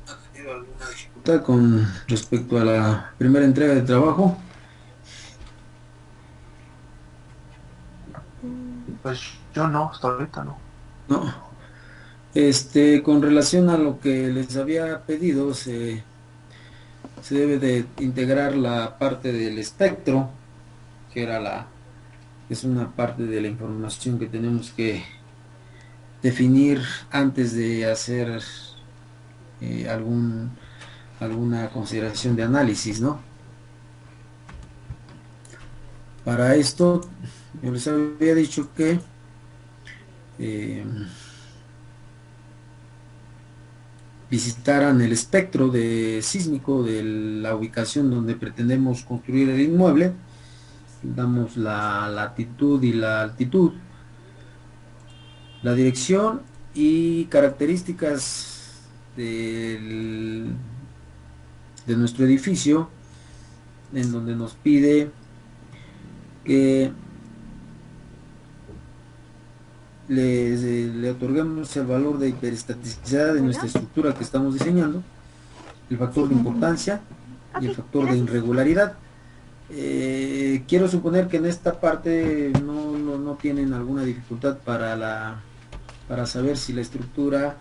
¿Ha tenido alguna dificultad con respecto a la primera entrega de trabajo? Pues yo no, hasta ahorita no. No. Con relación a lo que les había pedido, se debe de integrar la parte del espectro, que es una parte de la información que tenemos que definir antes de hacer eh, algún, alguna consideración de análisis, ¿no? Para esto, yo les había dicho que eh, visitaran el espectro de sísmico de la ubicación donde pretendemos construir el inmueble. Damos la latitud y la altitud, la dirección y características de nuestro edificio, en donde nos pide que le otorguemos el valor de hiperestaticidad de nuestra Bueno, estructura que estamos diseñando, el factor de sí. importancia y Ok, el factor de gracias. irregularidad. Quiero suponer que en esta parte no tienen alguna dificultad para saber si la estructura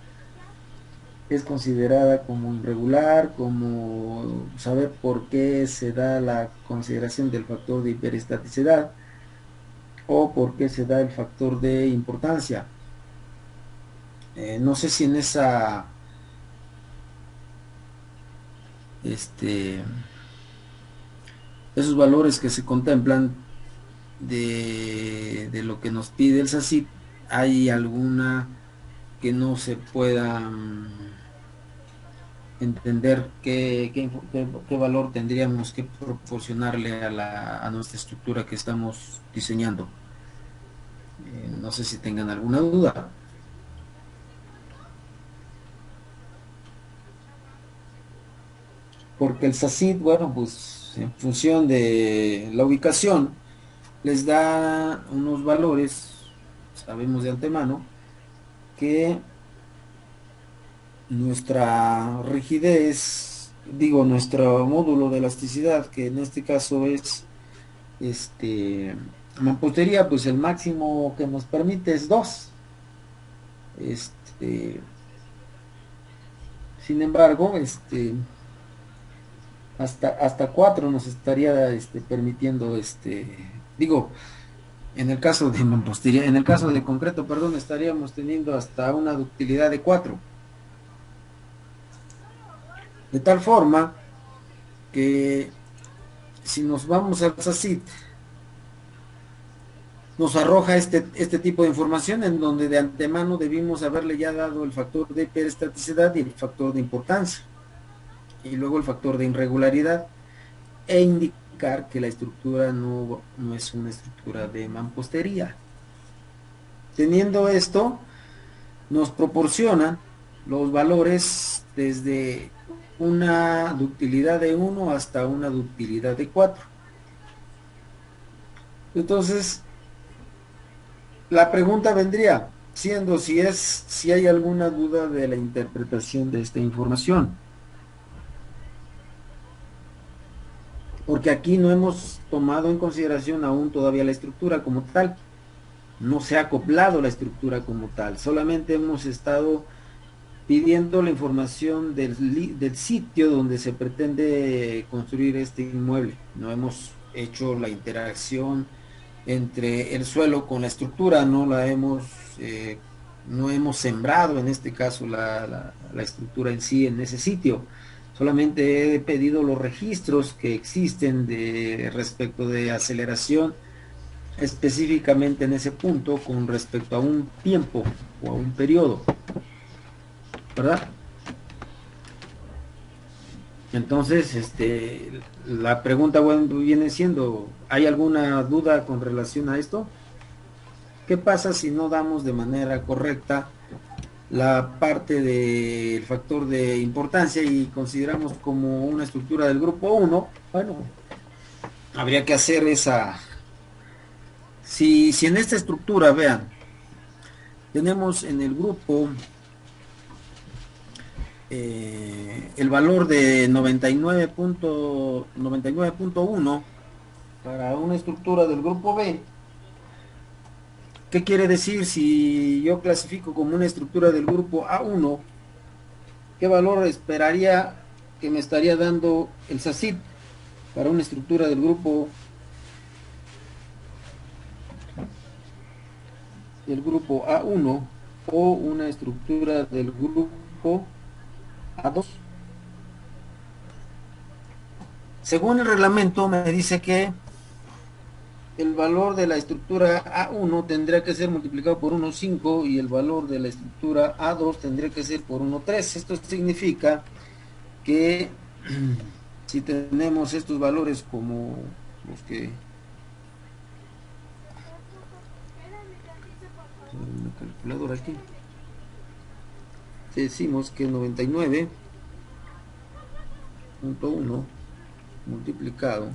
es considerada como irregular, como saber por qué se da la consideración del factor de hiperestaticidad o por qué se da el factor de importancia. No sé si en este, esos valores que se contemplan de lo que nos pide el SACIT, hay alguna que no se pueda entender qué valor tendríamos que proporcionarle a nuestra estructura que estamos diseñando. No sé si tengan alguna duda, porque el SACIT, bueno, pues en función de la ubicación, les da unos valores, sabemos de antemano, que nuestra rigidez, digo, nuestro módulo de elasticidad, que en este caso es este mampostería, pues el máximo que nos permite es 2. Este, sin embargo, hasta 4 nos estaría permitiendo, digo, en el caso de mampostería, en el caso de concreto, perdón, estaríamos teniendo hasta una ductilidad de 4. De tal forma que si nos vamos al SACIT, nos arroja este tipo de información en donde de antemano debimos haberle ya dado el factor de hiperestaticidad y el factor de importancia, y luego el factor de irregularidad, e indicar que la estructura no es una estructura de mampostería. Teniendo esto, nos proporcionan los valores desde una ductilidad de 1 hasta una ductilidad de 4. Entonces, la pregunta vendría siendo si hay alguna duda de la interpretación de esta información, porque aquí no hemos tomado en consideración aún todavía la estructura como tal, no se ha acoplado la estructura como tal, solamente hemos estado pidiendo la información del sitio donde se pretende construir este inmueble. No hemos hecho la interacción entre el suelo con la estructura, no hemos sembrado en este caso la estructura en sí en ese sitio. Solamente he pedido los registros que existen respecto de aceleración específicamente en ese punto con respecto a un tiempo o a un periodo, ¿verdad? Entonces, la pregunta bueno, viene siendo, ¿hay alguna duda con relación a esto? ¿Qué pasa si no damos de manera correcta la parte del factor de importancia y consideramos como una estructura del grupo uno? Bueno, habría que hacer si en esta estructura, vean, tenemos en el grupo el valor de 99.1 para una estructura del grupo B. ¿Qué quiere decir si yo clasifico como una estructura del grupo A1? ¿Qué valor esperaría que me estaría dando el SACID para una estructura del grupo A1 o una estructura del grupo A2? Según el reglamento me dice que el valor de la estructura A1 tendría que ser multiplicado por 1,5 y el valor de la estructura A2 tendría que ser por 1,3. Esto significa que si tenemos estos valores como los que una calculadora aquí, decimos que 99.1 multiplicado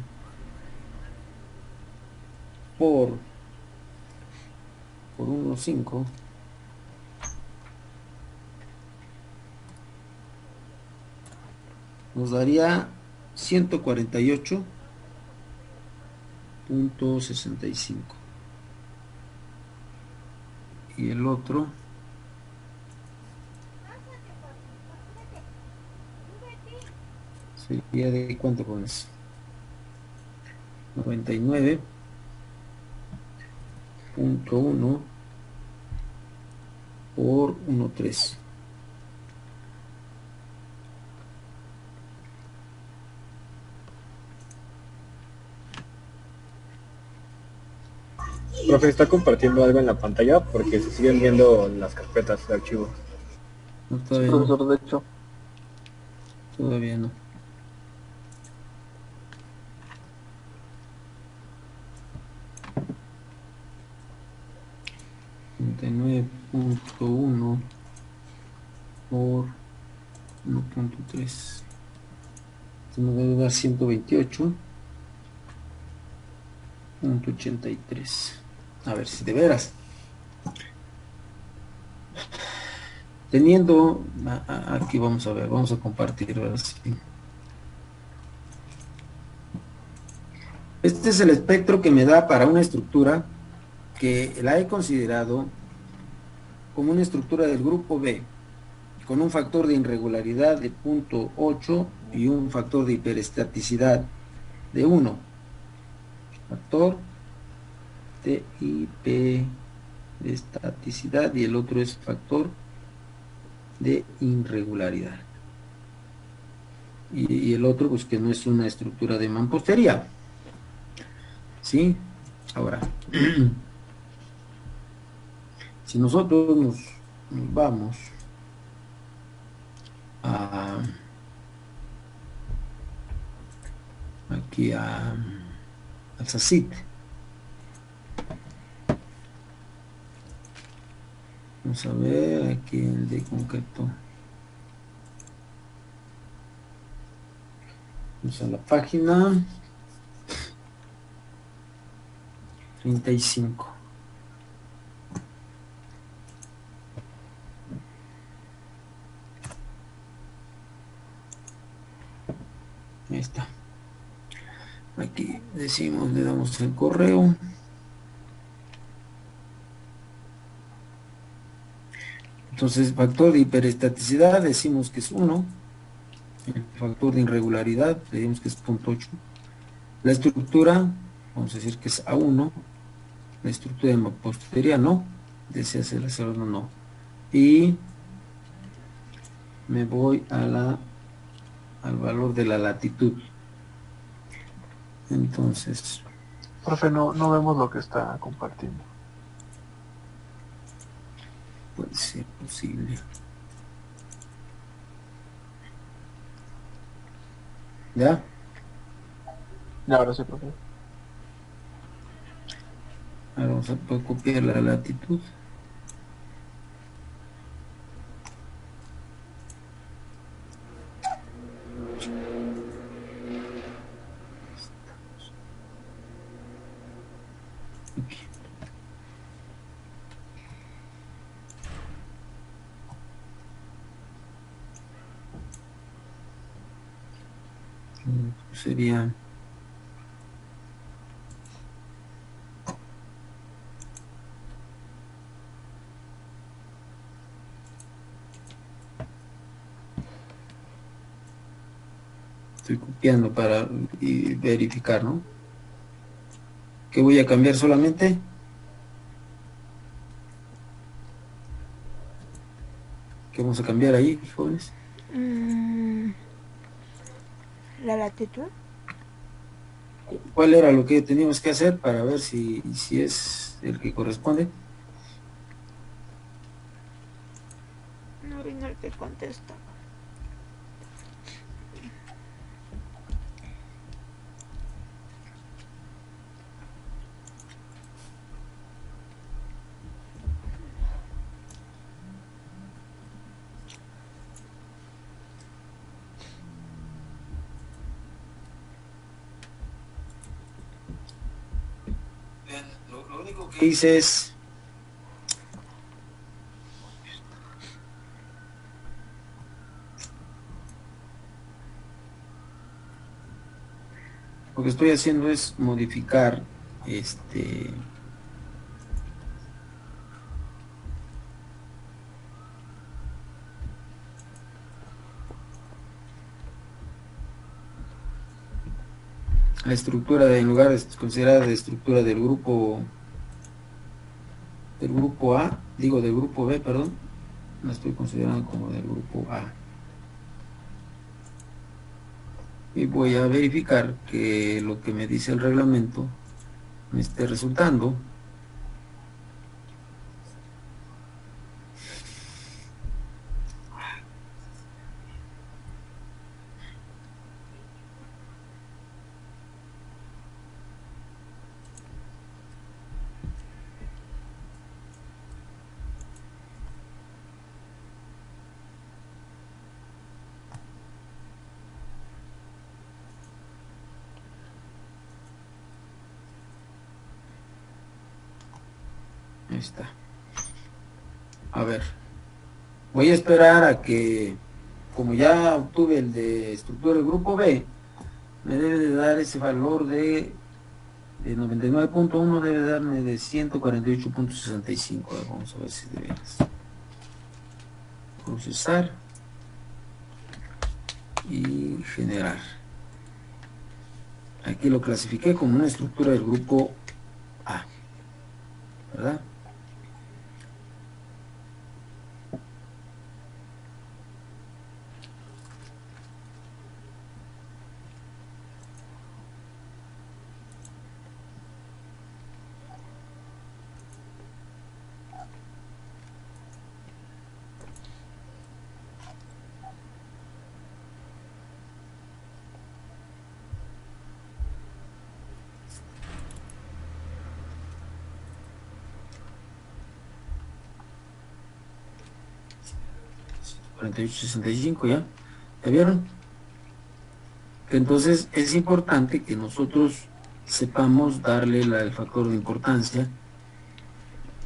por 1,5 nos daría 148.65 y el otro sería de cuánto pones 99.1 por 1,3. Profe, ¿está compartiendo algo en la pantalla? Porque se siguen viendo las carpetas de archivo. No, Sí, todavía no, profesor, de hecho. todavía no. $99.1 por 1,3. Esto me debe dar 128.83. A ver si de veras. Teniendo, aquí vamos a ver, vamos a compartir ahora sí. Este es el espectro que me da para una estructura que la he considerado como una estructura del grupo B, con un factor de irregularidad de 0,8 y un factor de hiperestaticidad de 1. Factor de hiperestaticidad y el otro es factor de irregularidad. Y el otro, pues que no es una estructura de mampostería. ¿Sí? Ahora, si nosotros nos vamos aquí al SACIT, vamos a ver aquí el de concreto. Vamos a la página 35. Ahí está. Aquí decimos, le damos el correo. Entonces, factor de hiperestaticidad decimos que es 1. El factor de irregularidad decimos que es 0,8. La estructura, vamos a decir que es A1. La estructura de mampostería no. Desea hacer no. Y me voy al valor de la latitud. Entonces, Profe, no vemos lo que está compartiendo. puede ser posible. ¿Ya? Ya, ahora sí, profe. Ahora vamos a poder copiar la latitud. Aquí. Sería estoy copiando para verificar, ¿no? ¿Qué voy a cambiar solamente? ¿Qué vamos a cambiar ahí, jóvenes? La latitud. ¿Cuál era lo que teníamos que hacer para ver si es el que corresponde? No vino el que contesta. Lo único que hice es lo que estoy haciendo es modificar la estructura en lugar de considerar la estructura del grupo A, digo del grupo B, perdón, la estoy considerando como del grupo A. Y voy a verificar que lo que me dice el reglamento me esté resultando. Ahí está. A ver, voy a esperar a que, como ya obtuve el de estructura del grupo B, me debe de dar ese valor de 99.1, debe darme de 148.65. Vamos a ver si debe procesar y generar. Aquí lo clasifiqué como una estructura del grupo A, ¿verdad? $48.65, ¿ya? ¿Ya vieron? Entonces es importante que nosotros sepamos darle el factor de importancia,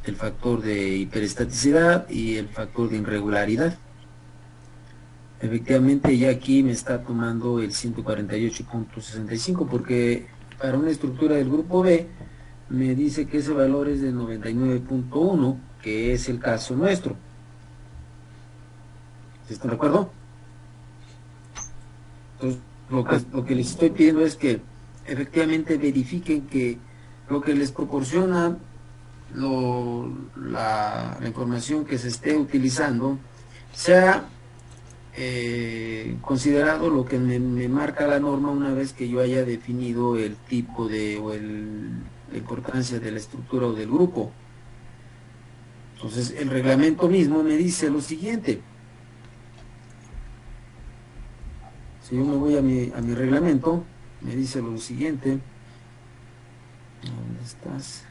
el factor de hiperestaticidad y el factor de irregularidad. Efectivamente ya aquí me está tomando el 148.65 porque para una estructura del grupo B me dice que ese valor es de 99.1, que es el caso nuestro. ¿Están de acuerdo? Entonces, lo que les estoy pidiendo es que efectivamente verifiquen que lo que les proporciona la información que se esté utilizando sea considerado lo que me marca la norma una vez que yo haya definido el tipo la importancia de la estructura o del grupo. Entonces el reglamento mismo me dice lo siguiente. Si yo me voy a mi reglamento, me dice lo siguiente. ¿Dónde estás?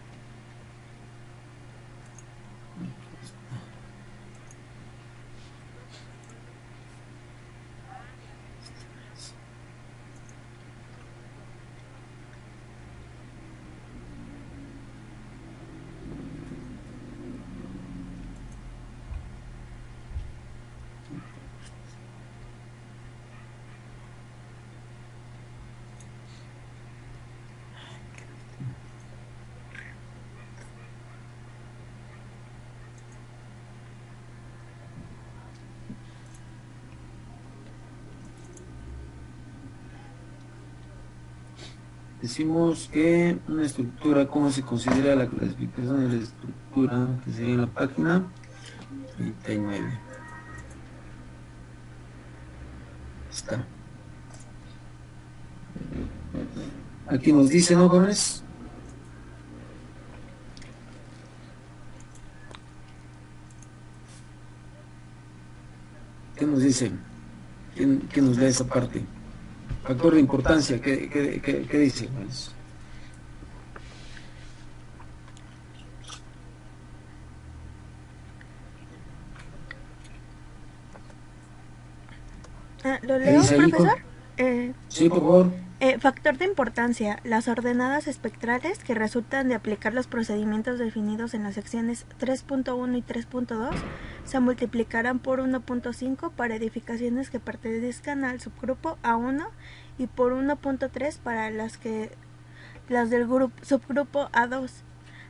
decimos que una estructura, ¿cómo se considera la clasificación de la estructura? Que sería en la página 39. Está. Aquí nos dice, ¿no, jóvenes? ¿Qué nos dice? ¿Quién nos lee esa parte? Factor de importancia, ¿qué dice, jóvenes? ¿Lo ¿Qué leo, dice ahí, profesor? Sí, por favor. Factor de importancia. Las ordenadas espectrales que resultan de aplicar los procedimientos definidos en las secciones 3.1 y 3.2 se multiplicarán por 1.5 para edificaciones que pertenezcan al subgrupo A1 y por 1.3 para las del subgrupo A2,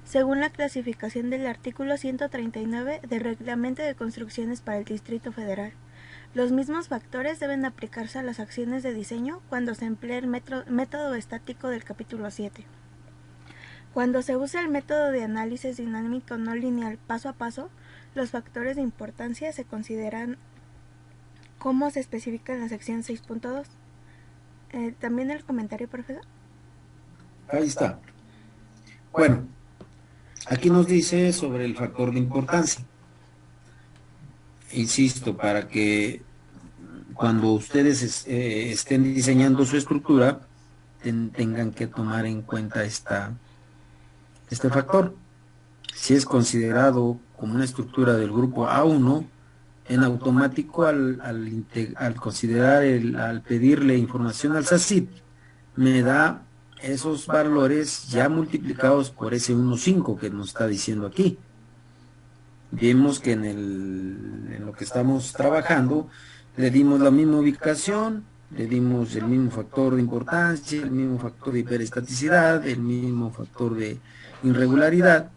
según la clasificación del artículo 139 del Reglamento de Construcciones para el Distrito Federal. Los mismos factores deben aplicarse a las acciones de diseño cuando se emplee el método estático del capítulo 7. Cuando se use el método de análisis dinámico no lineal paso a paso, los factores de importancia se consideran como se especifica en la sección 6.2. ¿También el comentario, profesor? Ahí está. Bueno, aquí nos dice sobre el factor de importancia. Insisto, para que cuando ustedes estén diseñando su estructura, tengan que tomar en cuenta este factor. Si es considerado como una estructura del grupo A1, en automático al considerar, al pedirle información al SACIT, me da esos valores ya multiplicados por ese 1.5 que nos está diciendo aquí. Vemos que en lo que estamos trabajando le dimos la misma ubicación, le dimos el mismo factor de importancia, el mismo factor de hiperestaticidad, el mismo factor de irregularidad.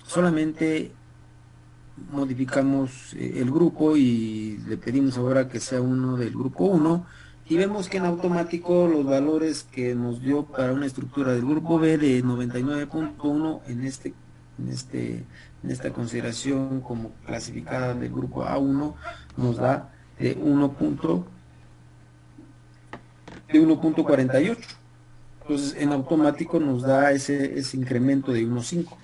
Solamente modificamos el grupo y le pedimos ahora que sea uno del grupo 1 y vemos que en automático los valores que nos dio para una estructura del grupo B de 99.1 en esta consideración como clasificada del grupo A1 nos da de 1.48. Entonces en automático nos da ese incremento de 1.5.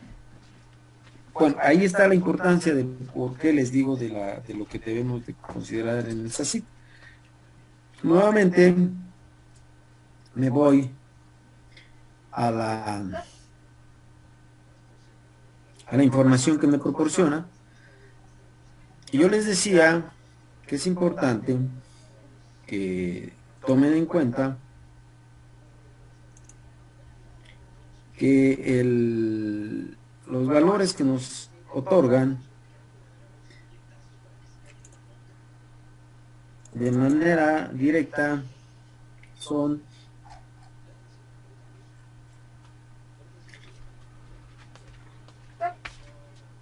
Bueno, ahí está la importancia de por qué les digo de lo que debemos de considerar en el SACIT. Nuevamente me voy a la información que me proporciona. Y yo les decía que es importante que tomen en cuenta que los valores que nos otorgan de manera directa son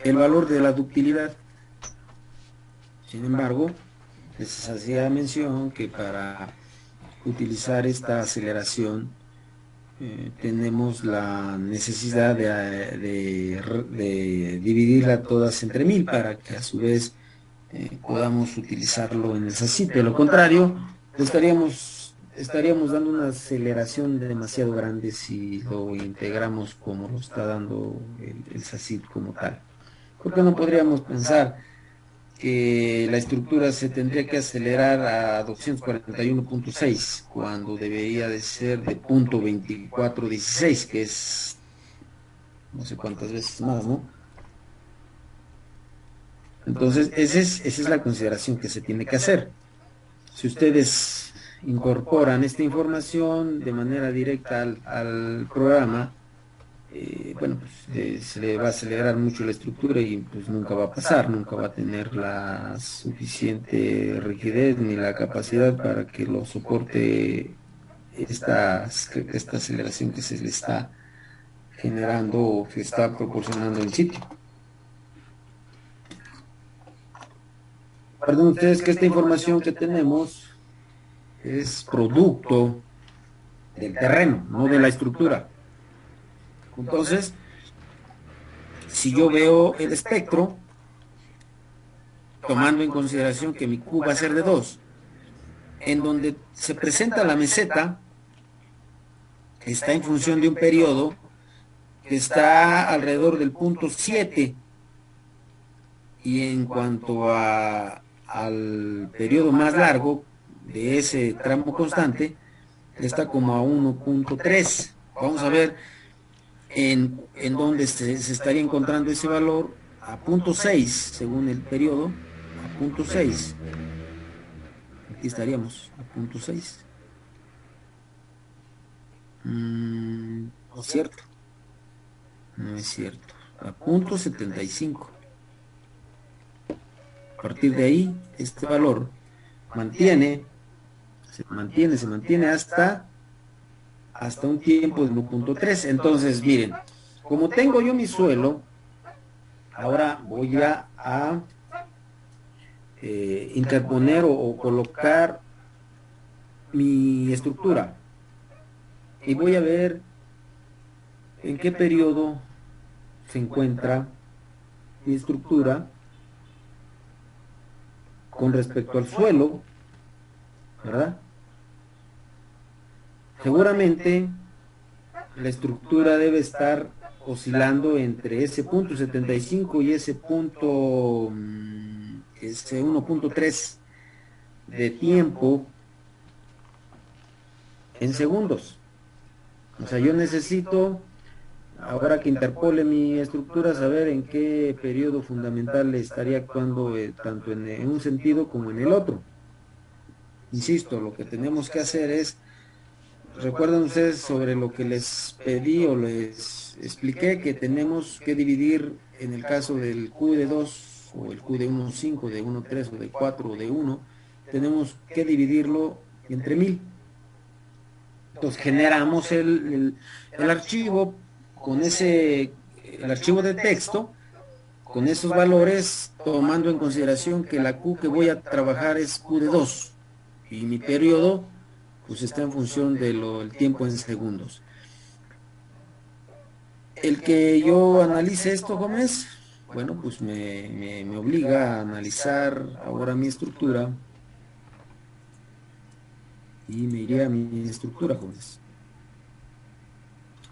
el valor de la ductilidad. Sin embargo, les hacía mención que para utilizar esta aceleración tenemos la necesidad de dividirla todas entre 1000 para que a su vez podamos utilizarlo en el SACIT. De lo contrario, estaríamos dando una aceleración demasiado grande si lo integramos como lo está dando el SACIT como tal. Porque no podríamos pensar que la estructura se tendría que acelerar a 241.6 cuando debería de ser de .2416, que es no sé cuántas veces más, ¿no? Entonces, esa es la consideración que se tiene que hacer. Si ustedes incorporan esta información de manera directa al programa, bueno, pues se le va a acelerar mucho la estructura y pues nunca va a pasar, nunca va a tener la suficiente rigidez ni la capacidad para que lo soporte esta aceleración que se le está generando o que está proporcionando el sitio. Recuerden ustedes que esta información que tenemos es producto del terreno, no de la estructura. Entonces, si yo veo el espectro, tomando en consideración que mi Q va a ser de 2, en donde se presenta la meseta, está en función de un periodo que está alrededor del punto 7, y en cuanto al periodo más largo de ese tramo constante, está como a 1.3. Vamos a ver en dónde se estaría encontrando ese valor, a punto 6, según el periodo, a punto 6. Aquí estaríamos, a punto 6. No es cierto. No es cierto. A punto 75. A partir de ahí, este valor se mantiene hasta un tiempo de 1.3. Entonces, miren, como tengo yo mi suelo, ahora voy a interponer o colocar mi estructura. Y voy a ver en qué periodo se encuentra mi estructura con respecto al suelo, ¿verdad? Seguramente la estructura debe estar oscilando entre ese punto 75 y ese punto, ese 1.3 de tiempo en segundos. O sea, yo necesito, ahora que interpole mi estructura, saber en qué periodo fundamental estaría actuando, tanto en un sentido como en el otro. Insisto, lo que tenemos que hacer es, recuerden ustedes sobre lo que les pedí o les expliqué, que tenemos que dividir en el caso del Q de 2 o el Q de 1.5, de 1.3 o de 4 o de 1, tenemos que dividirlo entre 1000. Entonces generamos el archivo con el archivo de texto, con esos valores, tomando en consideración que la Q que voy a trabajar es Q de 2 y mi periodo pues está en función del tiempo en segundos. El que yo analice esto, Gómez, bueno, pues me obliga a analizar ahora mi estructura, y me iría a mi estructura, Gómez,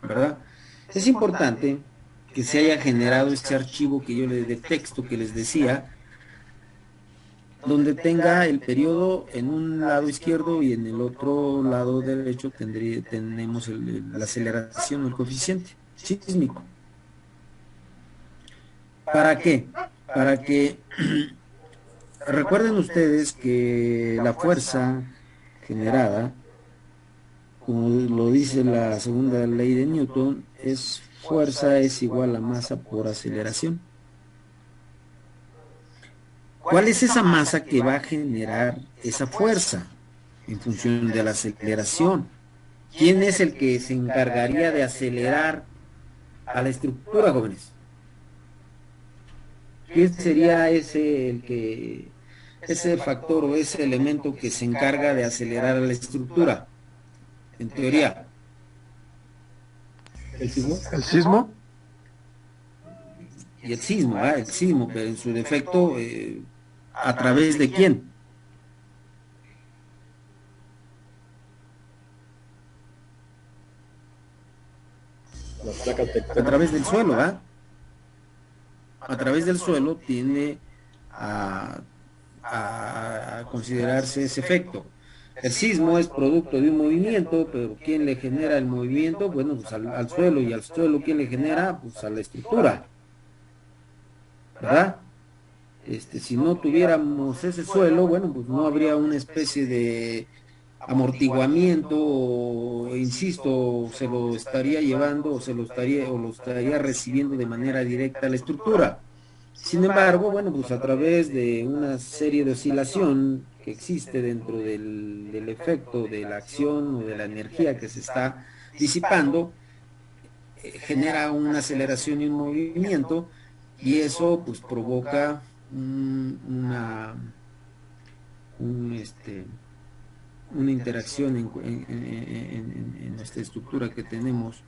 ¿verdad? Es importante que se haya generado este archivo de texto que les decía, donde tenga el periodo en un lado izquierdo y en el otro lado derecho tenemos la aceleración o el coeficiente sísmico. ¿Para qué? Para que recuerden ustedes que la fuerza generada, como lo dice la segunda ley de Newton, fuerza es igual a masa por aceleración. ¿Cuál es esa masa que va a generar esa fuerza en función de la aceleración? ¿Quién es el que se encargaría de acelerar a la estructura, jóvenes? ¿Quién sería ese factor o ese elemento que se encarga de acelerar a la estructura? En teoría. ¿El sismo? ¿El sismo? Y el sismo, pero en su defecto, ¿a través de quién? Las placas A tectónicas. través del suelo, ¿ah? A través del suelo tiende a considerarse ese efecto. El sismo es producto de un movimiento, pero ¿quién le genera el movimiento? Bueno, pues al suelo, y al suelo ¿quién le genera? Pues a la estructura, ¿verdad? Si no tuviéramos ese suelo, bueno, pues no habría una especie de amortiguamiento, o, insisto, se lo estaría llevando o lo estaría recibiendo de manera directa a la estructura. Sin embargo, bueno, pues a través de una serie de oscilación que existe dentro del efecto de la acción o de la energía que se está disipando, genera una aceleración y un movimiento, y eso pues provoca un una interacción en esta estructura que tenemos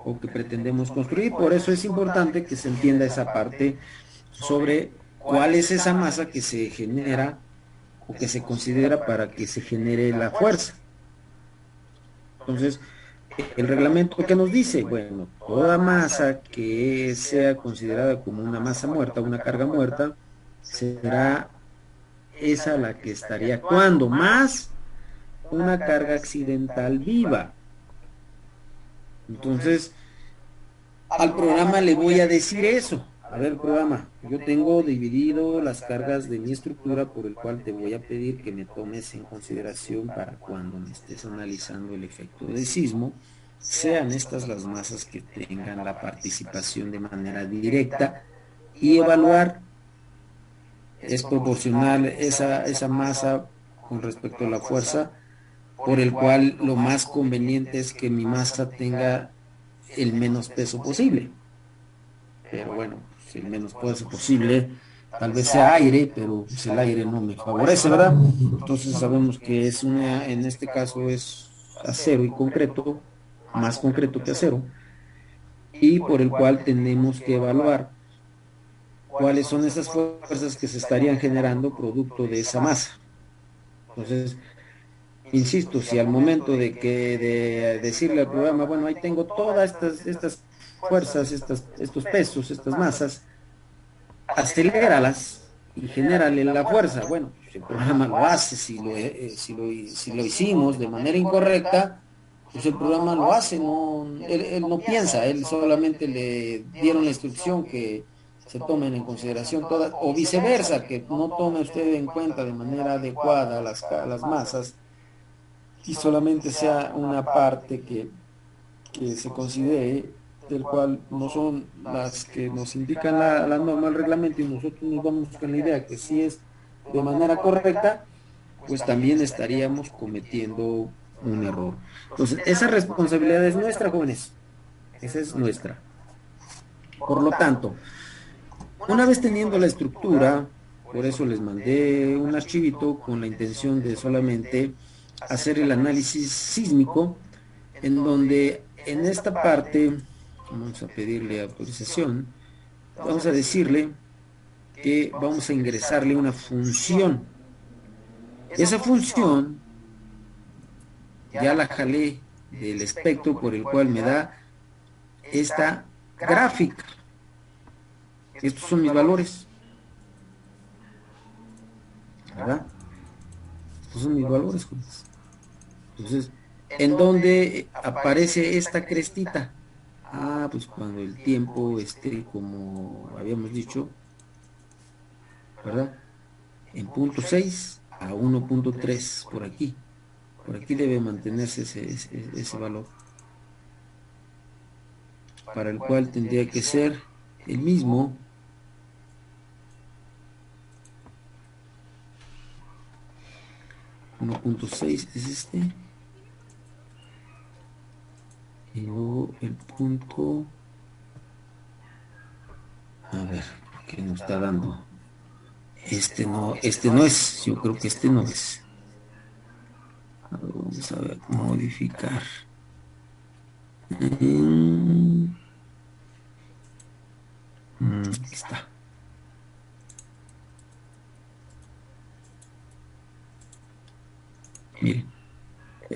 o que pretendemos construir. Por eso es importante que se entienda esa parte sobre cuál es esa masa que se genera o que se considera para que se genere la fuerza. Entonces, el reglamento, ¿qué nos dice? Bueno, toda masa que sea considerada como una masa muerta, una carga muerta, será esa la que estaría actuando, más una carga accidental viva. Entonces, al programa le voy a decir eso. A ver, programa, yo tengo dividido las cargas de mi estructura por el cual te voy a pedir que me tomes en consideración para cuando me estés analizando el efecto de sismo, sean estas las masas que tengan la participación de manera directa y evaluar es proporcional esa masa con respecto a la fuerza, por el cual lo más conveniente es que mi masa tenga el menos peso posible. Pero bueno, si el menos peso posible, tal vez sea aire, pero pues el aire no me favorece, ¿verdad? Entonces sabemos que es en este caso es acero y concreto, más concreto que acero, y por el cual tenemos que evaluar cuáles son esas fuerzas que se estarían generando producto de esa masa. Entonces, insisto, si al momento de decirle al programa, bueno, ahí tengo todas estas fuerzas, estos pesos, estas masas, aceléralas y genérale la fuerza. Bueno, si el programa lo hace, si lo hicimos de manera incorrecta, pues el programa lo hace, él no piensa, él solamente le dieron la instrucción que se tomen en consideración todas, o viceversa, que no tome usted en cuenta de manera adecuada las masas y solamente sea una parte que se considere, del cual no son las que nos indican la norma, el reglamento, y nosotros nos vamos con la idea que si es de manera correcta, pues también estaríamos cometiendo un error. Entonces, esa responsabilidad es nuestra, jóvenes. Esa es nuestra. Por lo tanto, una vez teniendo la estructura, por eso les mandé un archivito con la intención de solamente hacer el análisis sísmico, en donde en esta parte vamos a pedirle autorización, vamos a decirle que vamos a ingresarle una función. Esa función ya la jalé del espectro por el cual me da esta gráfica. Estos son mis valores, ¿verdad? Estos son mis valores, jóvenes. Entonces, ¿en dónde aparece esta crestita? Ah, pues cuando el tiempo esté, como habíamos dicho, ¿verdad? En punto 6 a 1.3, por aquí. Por aquí debe mantenerse ese valor, para el cual tendría que ser el mismo. .6 es este. Y luego el punto, a ver, ¿qué nos está dando? Este no es, yo creo que este no es. A ver, vamos a ver, modificar. Aquí está. Miren,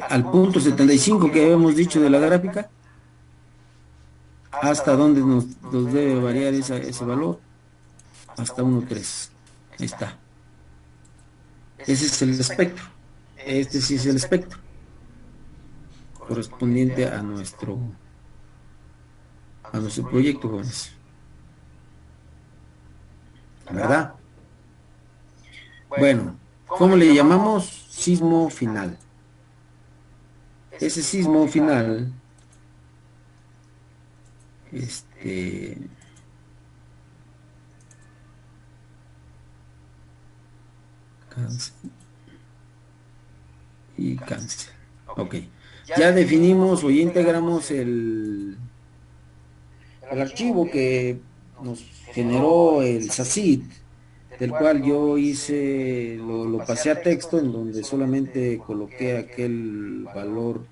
al punto 75 que habíamos dicho de la gráfica, hasta dónde nos debe variar ese valor, hasta 1.3. Ahí está. Ese es el espectro. Este sí es el espectro correspondiente a nuestro proyecto, jóvenes. ¿Verdad? Bueno, ¿cómo le llamamos? Sismo final. Ese sismo final, cáncer y cáncer. Ok. Ya definimos o ya integramos el archivo que nos generó el SACID del cual yo hice, lo pasé a texto, en donde solamente coloqué aquel valor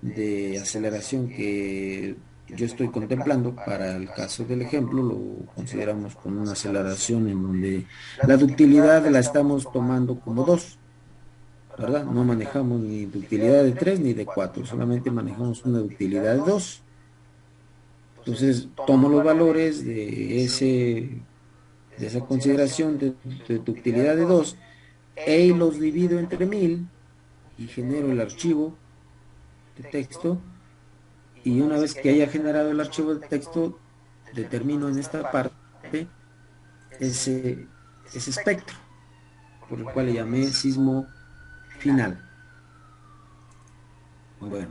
de aceleración que yo estoy contemplando. Para el caso del ejemplo, lo consideramos como una aceleración en donde la ductilidad la estamos tomando como 2, ¿verdad? No manejamos ni ductilidad de 3 ni de 4, solamente manejamos una ductilidad de 2. Entonces tomo los valores de esa consideración de ductilidad de 2 y los divido entre 1000 y genero el archivo de texto. Y una vez que haya generado el archivo de texto, determino en esta parte ese espectro, por el cual le llamé sismo final. Bueno,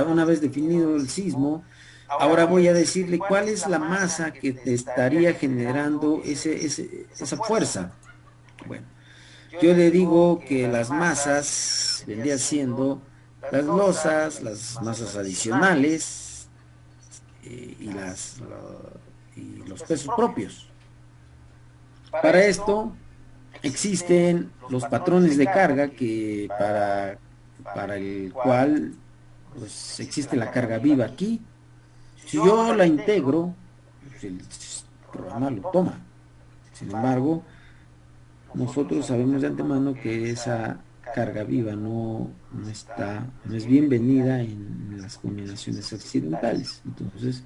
una vez definido el sismo, ahora voy a decirle cuál es la masa que te estaría generando esa fuerza. Bueno, yo le digo que las masas vendrían siendo las losas, las masas adicionales y los pesos propios. Para esto existen los patrones de carga que para el cual pues existe la carga viva aquí. Si yo la integro, pues el programa lo toma. Sin embargo, nosotros sabemos de antemano que esa carga viva no es bienvenida en las combinaciones accidentales. Entonces,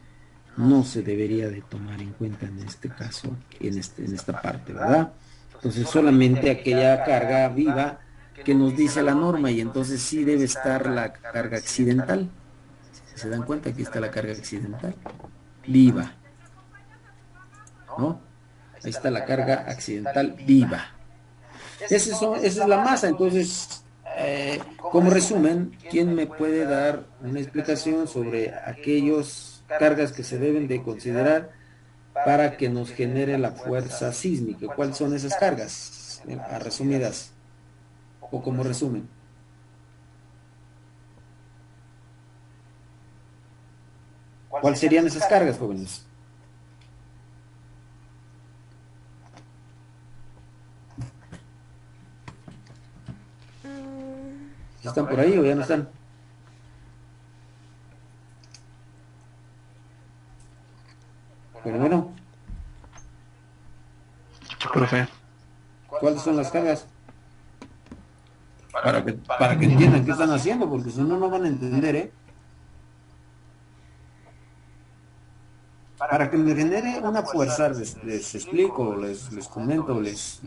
no se debería de tomar en cuenta en este caso, en esta parte, ¿verdad? Entonces, solamente aquella carga viva que nos dice la norma, y entonces sí debe estar la carga accidental. Si se dan cuenta, aquí está la carga accidental viva, ¿no? Ahí está la carga accidental viva. Esa es la masa. Entonces, como resumen, ¿quién me puede dar una explicación sobre aquellas cargas que se deben de considerar para que nos genere la fuerza sísmica? ¿Cuáles son esas cargas? A resumidas, o como resumen. ¿Cuáles serían esas cargas, jóvenes? ¿Están por ahí o ya no están? Pero bueno, Profe. ¿cuáles son las cargas? Para que entiendan qué están haciendo, porque si no, no van a entender, ¿eh? Para que me genere una fuerza, les explico, les comento, es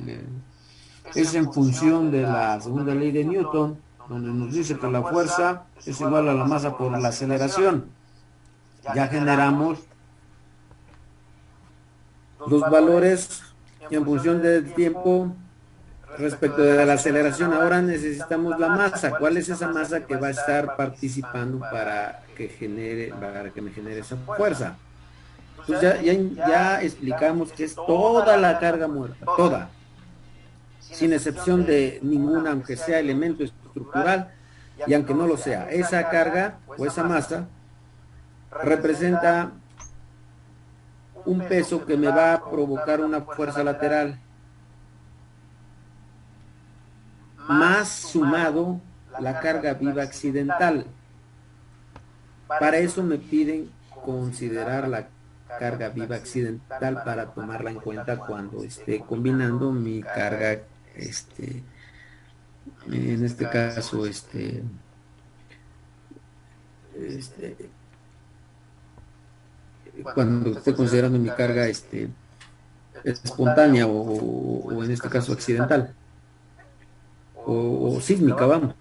en función de la segunda ley de Newton, donde nos dice que la fuerza es igual a la masa por la aceleración. Ya generamos los valores en función del tiempo respecto de la aceleración. Ahora necesitamos la masa. ¿Cuál es esa masa que va a estar participando para que me genere esa fuerza? Pues ya explicamos que es toda la carga muerta, toda, sin excepción de ninguna, aunque sea elemento estructural y aunque no lo sea. Esa carga o esa masa representa un peso que me va a provocar una fuerza lateral, más sumado la carga viva accidental. Para eso me piden considerar la carga viva accidental para tomarla en cuenta cuando esté combinando mi carga, en este caso, cuando esté considerando mi carga espontánea o en este caso accidental o sísmica, vamos.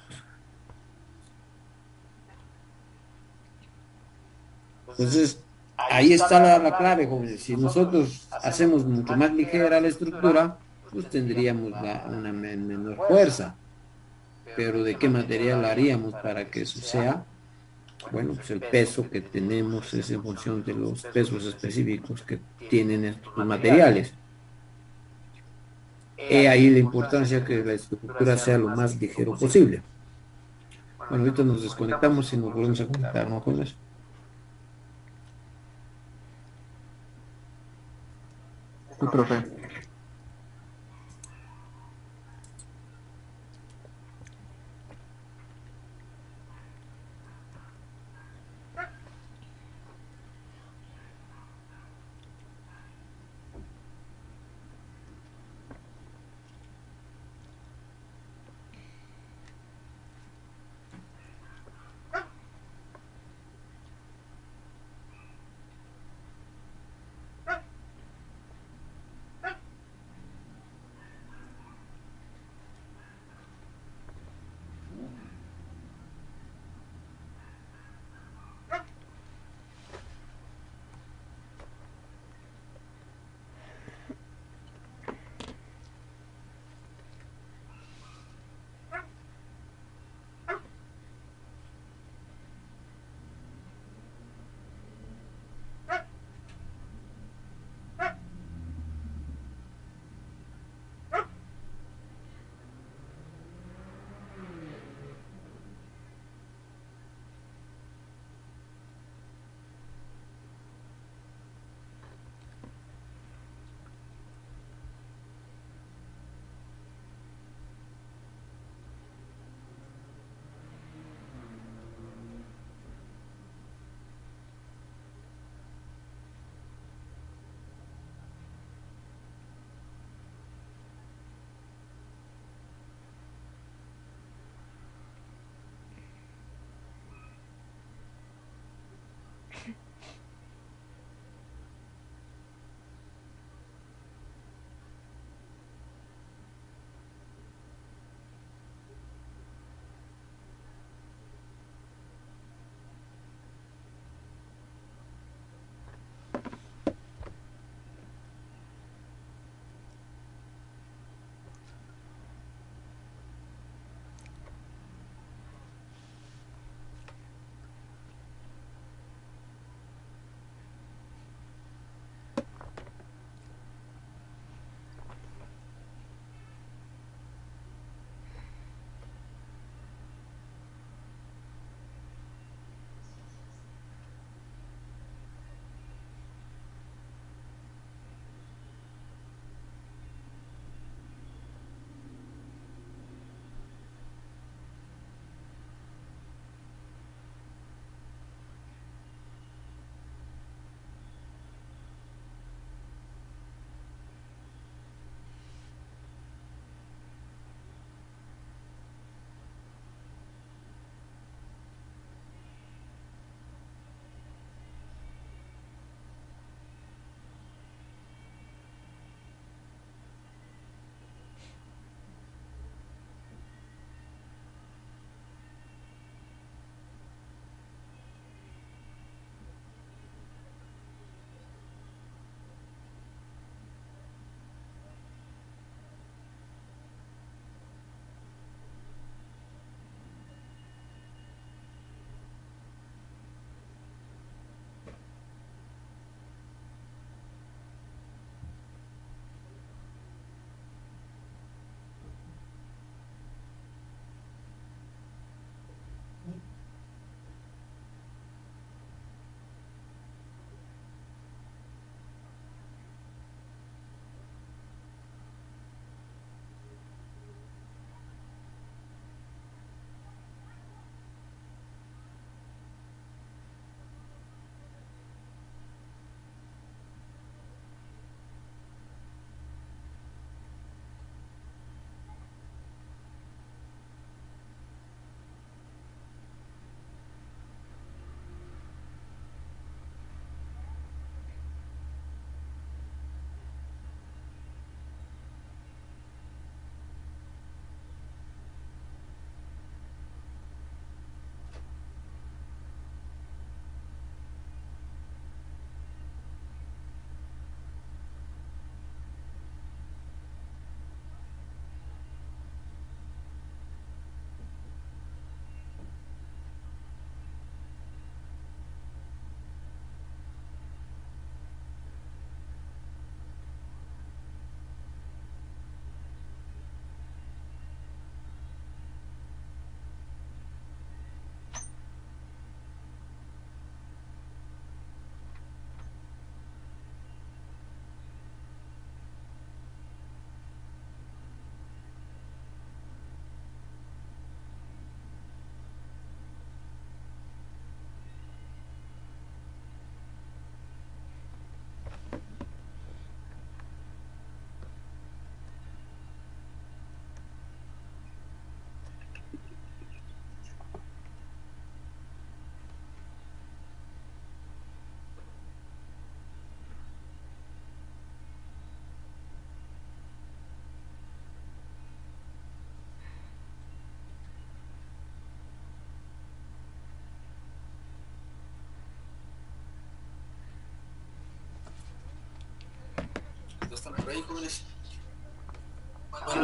Entonces, ahí está la clave, jóvenes. Si nosotros hacemos mucho más ligera la estructura, pues tendríamos una menor fuerza. Pero ¿de qué material la haríamos para que eso sea? Bueno, pues el peso que tenemos es en función de los pesos específicos que tienen estos materiales. He ahí la importancia que la estructura sea lo más ligero posible. Bueno, ahorita nos desconectamos y nos volvemos a conectar, ¿no? Con eso. Sí, profe.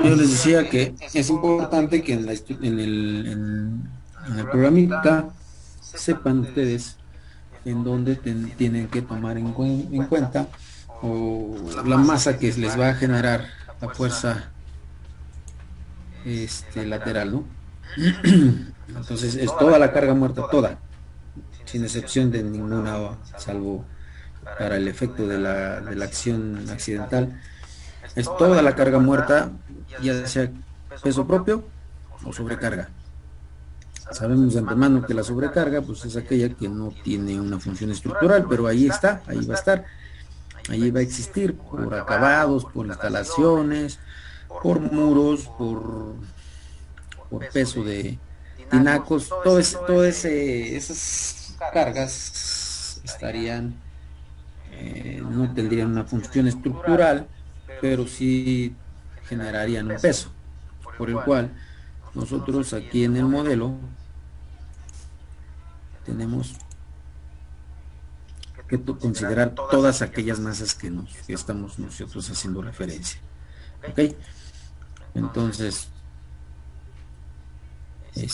Yo les decía que es importante que en el programita sepan ustedes en dónde tienen que tomar en cuenta o la masa que les va a generar la fuerza lateral, ¿no? Entonces es toda la carga muerta, toda, sin excepción de ninguna, salvo para el efecto de la acción accidental. Es toda la carga muerta, ya sea peso propio o sobrecarga. Sabemos de antemano que la sobrecarga pues es aquella que no tiene una función estructural, pero ahí está, ahí va a estar, ahí va a existir por acabados, por instalaciones, por muros, por peso de tinacos, esas cargas estarían, no tendrían una función estructural, pero sí generarían un peso, por el cual nosotros aquí en el modelo tenemos que considerar todas aquellas masas que estamos nosotros haciendo referencia. ¿Ok? Entonces, ahí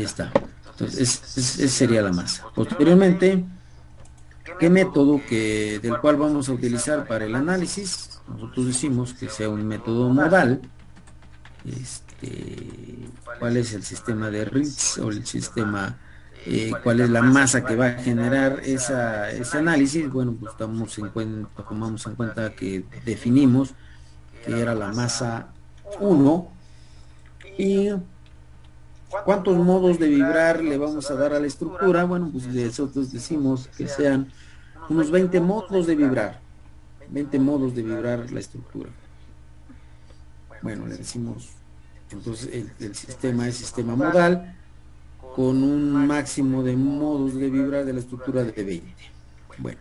está. Entonces, esa sería la masa. Posteriormente, ¿qué método del cual vamos a utilizar para el análisis? Nosotros decimos que sea un método modal. ¿Cuál es el sistema de Ritz o el sistema, cuál es la masa que va a generar ese análisis? Bueno, pues tomamos en cuenta que definimos que era la masa 1 y ¿cuántos modos de vibrar le vamos a dar a la estructura? Bueno, pues nosotros decimos que sean unos 20 modos de vibrar. 20 modos de vibrar la estructura. Bueno, le decimos, entonces el sistema es sistema modal con un máximo de modos de vibrar de la estructura de 20. Bueno,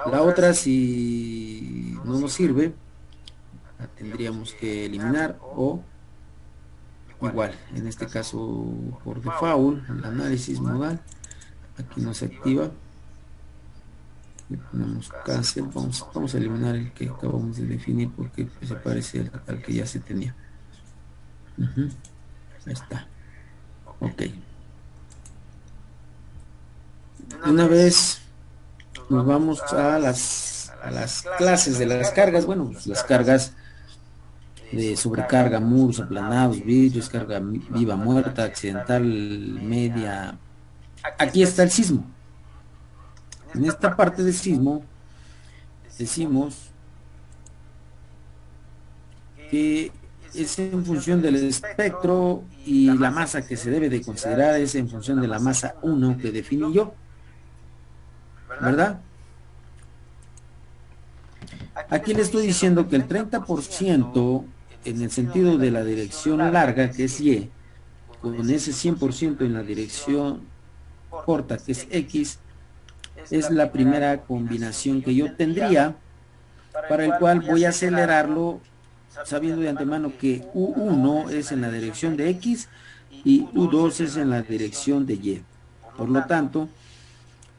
la otra, si no nos sirve, la tendríamos que eliminar o igual, en este caso por default, el análisis modal, aquí no se activa, le ponemos cancel, vamos a eliminar el que acabamos de definir porque se parece al que ya se tenía. Ahí está. Ok. Una vez nos vamos a las clases de las cargas. Bueno, pues las cargas de sobrecarga, muros aplanados, vidrios, carga viva, muerta, accidental, media. Aquí está el sismo. En esta parte del sismo decimos que es en función del espectro y la masa que se debe de considerar es en función de la masa 1 que definí yo, ¿verdad? Aquí le estoy diciendo que el 30% en el sentido de la dirección larga, que es Y, con ese 100% en la dirección corta, que es X, es la primera combinación que yo tendría, para el cual voy a acelerarlo sabiendo de antemano que U1 es en la dirección de X y U2 es en la dirección de Y. Por lo tanto,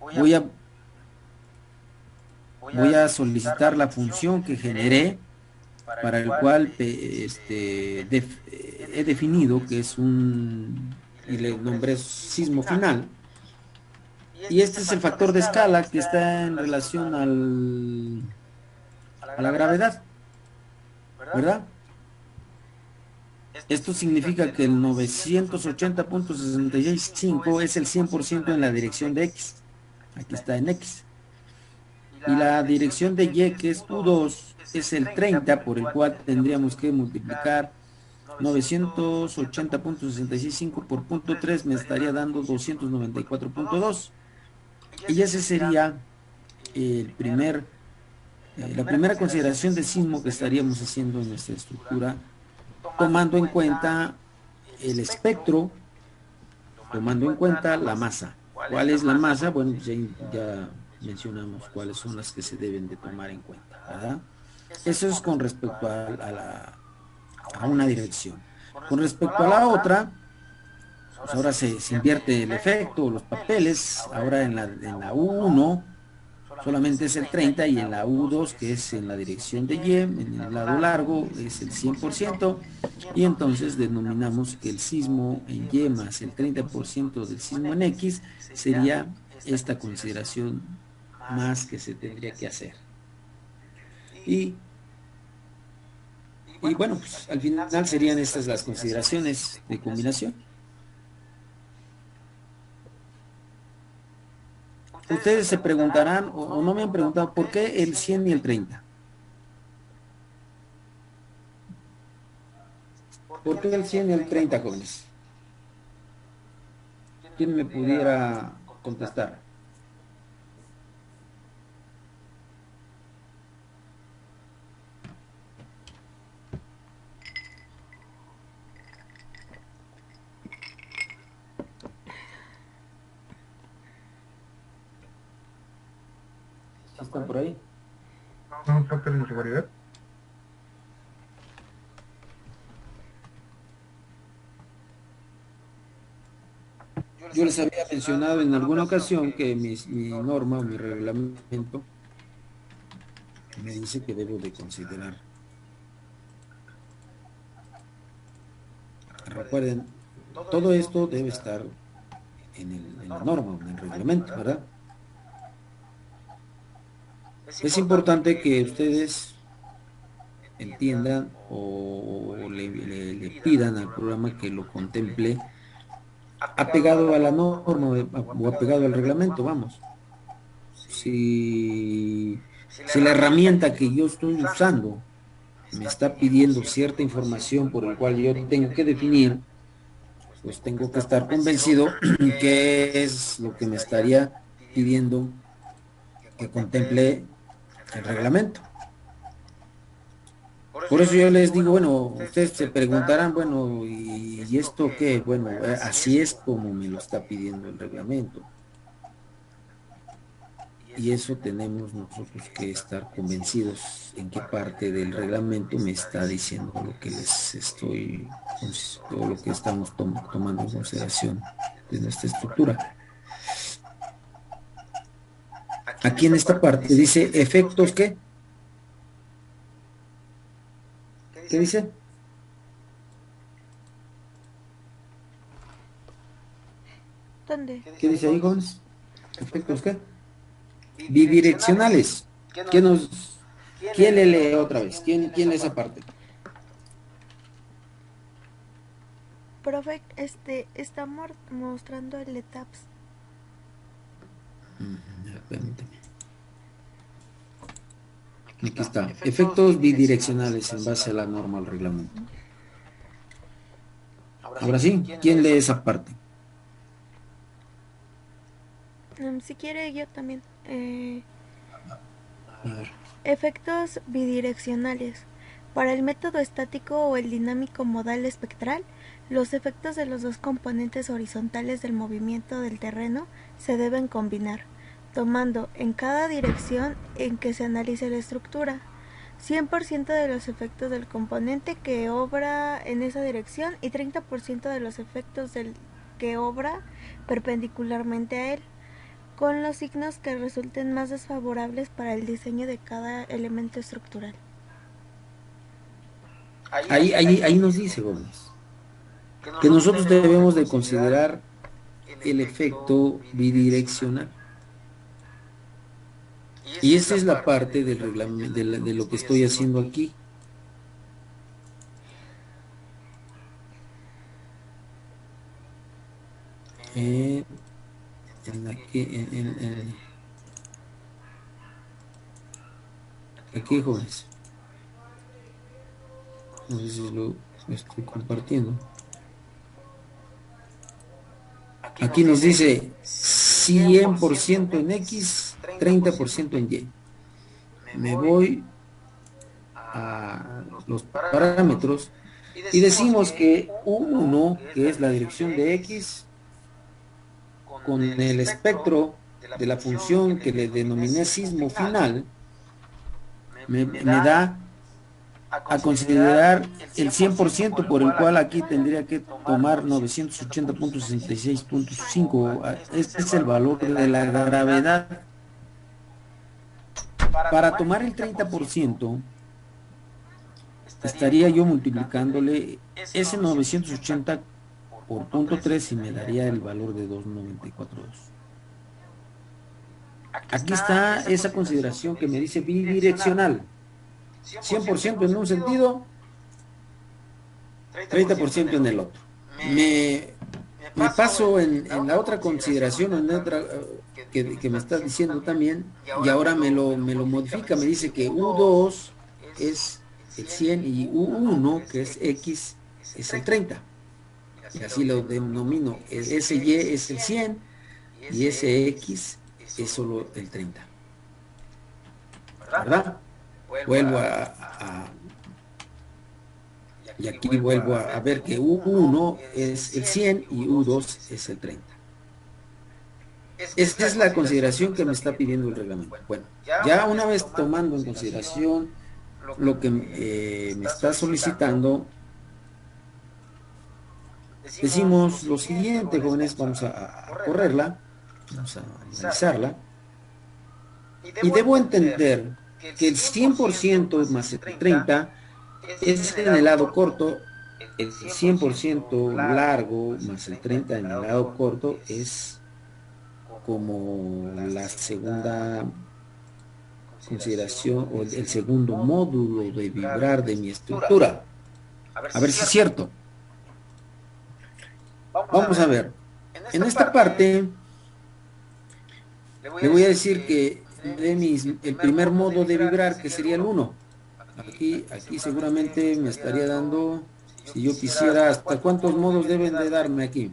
voy a solicitar la función que generé, para el cual he definido que es y le nombré sismo final. Y este es el factor de escala que está en relación a la gravedad, ¿verdad? Esto significa que el 980.665 es el 100% en la dirección de X. Aquí está en X. Y la dirección de Y, que es U2, es el 30, por el cual tendríamos que multiplicar 980.665 por punto 3, me estaría dando 294.2. Y ese sería la primera consideración de sismo que estaríamos haciendo en nuestra estructura, tomando en cuenta el espectro, tomando en cuenta la masa. ¿Cuál es la masa? Bueno, pues ya mencionamos cuáles son las que se deben de tomar en cuenta, ¿verdad? Eso es con respecto a una dirección. Con respecto a la otra, pues ahora se invierte el efecto, los papeles, ahora en la U1 solamente es el 30 y en la U2, que es en la dirección de Y, en el lado largo, es el 100%, y entonces denominamos que el sismo en Y más el 30% del sismo en X sería esta consideración más que se tendría que hacer. Y bueno, pues al final serían estas las consideraciones de combinación. Ustedes se preguntarán, o no me han preguntado, ¿por qué el 100 y el 30? ¿Por qué el 100 y el 30, jóvenes? ¿Quién me pudiera contestar? ¿Sí están por ahí? ¿Un factor de irregularidad? Yo les había mencionado en alguna ocasión que mi norma o mi reglamento me dice que debo de considerar. Recuerden, todo esto debe estar en la norma, en el reglamento, ¿verdad? Es importante que ustedes entiendan o le pidan al programa que lo contemple apegado a la norma o apegado al reglamento, vamos. Si la herramienta que yo estoy usando me está pidiendo cierta información por el cual yo tengo que definir, pues tengo que estar convencido que es lo que me estaría pidiendo que contemple el reglamento. Por eso yo les digo, bueno, ustedes se preguntarán, bueno, ¿y esto qué? Bueno, así es como me lo está pidiendo el reglamento. Y eso tenemos nosotros que estar convencidos en qué parte del reglamento me está diciendo lo que les estoy, todo lo que estamos tomando en consideración de nuestra estructura. Aquí en esta parte dice efectos, ¿qué? ¿Qué dice? ¿Dónde? ¿Qué dice ahí, jóvenes? ¿Efectos qué? Bidireccionales. ¿Quién le lee otra vez? ¿Quién lee esa parte? Profe, está mostrando el ETAPS. Permíteme. Aquí está. Efectos bidireccionales en base a la norma al reglamento. Ahora sí, ¿quién lee esa parte? Si quiere, yo también. A ver. Efectos bidireccionales. Para el método estático o el dinámico modal espectral, los efectos de los dos componentes horizontales del movimiento del terreno se deben combinar, tomando en cada dirección en que se analice la estructura 100% de los efectos del componente que obra en esa dirección y 30% de los efectos del que obra perpendicularmente a él, con los signos que resulten más desfavorables para el diseño de cada elemento estructural. Ahí nos dice, Gómez, que nosotros debemos de considerar el efecto bidireccional. Y esa es la parte del reglamento, de lo que estoy haciendo aquí. Aquí, jóvenes. No sé si lo estoy compartiendo. Aquí nos dice 100% en X, 30% en Y. Me voy a los parámetros y decimos que U1, que es la dirección de X, con el espectro de la función que le denominé sismo final, me da a considerar el 100% por el cual aquí tendría que tomar 980.66.5. Este es el valor de la gravedad. Para tomar el 30%, estaría yo multiplicándole ese 980 por 0.3 y me daría el valor de 294.2. Aquí está esa consideración que me dice bidireccional. 100% en un sentido, 30% en el otro. Me paso en la otra consideración, en otra que me está diciendo también, y ahora me lo modifica, me dice que U2 es el 100 y U1, que es X, es el 30. Y así lo denomino. Ese Y es el 100 y ese X es solo el 30. ¿Verdad? Vuelvo y aquí vuelvo a ver que U1 es el 100 y U2 es el 30. Esta es la consideración que me está pidiendo el reglamento. Bueno, ya una vez tomando en consideración lo que me está solicitando, decimos lo siguiente, jóvenes, vamos a correrla, vamos a analizarla, y debo entender que el 100% más el 30 es en el lado corto, el 100% largo más el 30 en el lado corto es como la segunda consideración o el segundo módulo de vibrar de mi estructura. A ver si es cierto. Vamos a ver. En esta parte le voy a decir que el primer modo de vibrar, que sería el 1. Aquí seguramente me estaría dando, si yo quisiera, ¿hasta cuántos modos deben de darme aquí?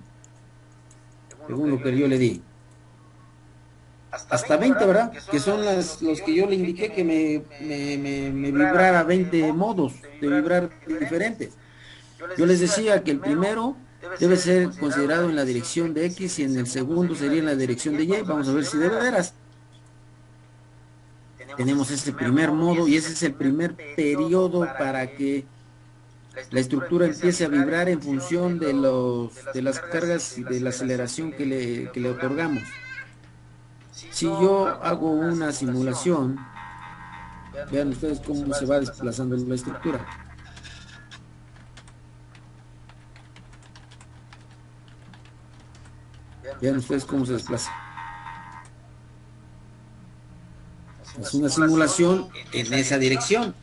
Según lo que yo le di. Hasta 20, ¿verdad? Que son los que yo le indiqué que me vibrara 20 modos de vibrar diferentes. Yo les decía que el primero debe ser considerado en la dirección de X y en el segundo sería en la dirección de Y. Vamos a ver si de veras tenemos ese primer modo y ese es el primer periodo para que la estructura empiece a vibrar en función de las cargas y de la aceleración que le otorgamos. Si yo hago una simulación, vean ustedes cómo se va desplazando la estructura. Vean ustedes cómo se desplaza. Es una simulación en esa dirección.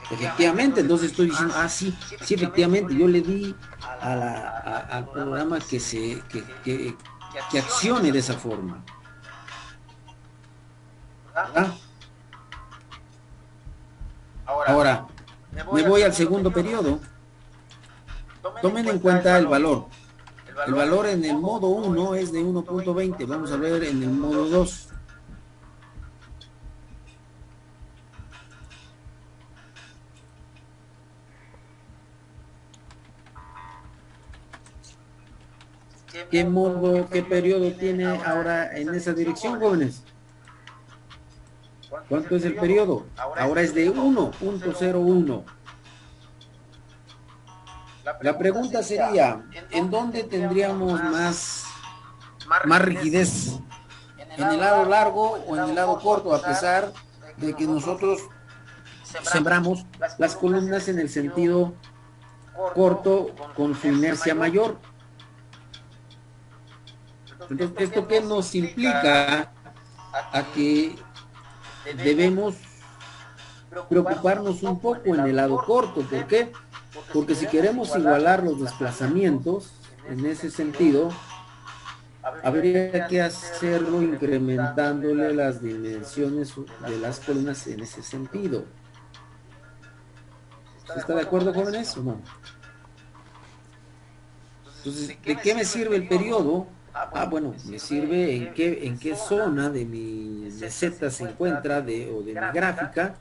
Efectivamente, entonces estoy diciendo, sí, efectivamente, yo le di al programa que accione de esa forma. Ahora, me voy al segundo periodo. Tomen en cuenta el valor. El valor en el modo 1 es de 1.20. Vamos a ver en el modo 2. ¿Qué periodo tiene ahora en esa dirección, jóvenes? ¿Cuánto es el periodo? Ahora es de 1.01. La pregunta sería, ¿en dónde tendríamos más rigidez? ¿En el lado largo o en el lado corto? A pesar de que nosotros sembramos las columnas en el sentido corto con su inercia mayor. Entonces, ¿esto qué nos implica? A que debemos preocuparnos un poco en el lado corto. ¿Por qué? Porque si queremos igualar los desplazamientos en ese sentido, habría que hacerlo incrementándole las dimensiones de las columnas en ese sentido. ¿Está de acuerdo, jóvenes, o no? Entonces, ¿de qué me sirve el periodo? Bueno, me sirve en qué zona de mi meseta se encuentra o de mi gráfica,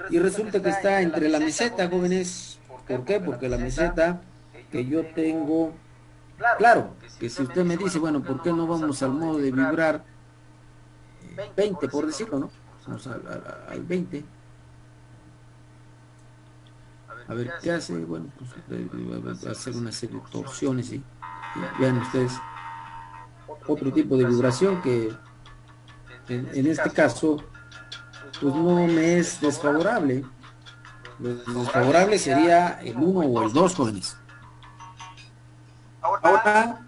y resulta que está entre la meseta, jóvenes. ¿Por qué? Porque la meseta que yo tengo, claro, que si usted me dice, bueno, ¿por qué no vamos al modo de vibrar 20, por decirlo, ¿no? Vamos al 20. A ver qué hace. Bueno, pues va a hacer una serie de torsiones y vean ustedes otro tipo de vibración que en este caso pues no me es desfavorable. Lo desfavorable sería el 1 o el 2, jóvenes. Ahora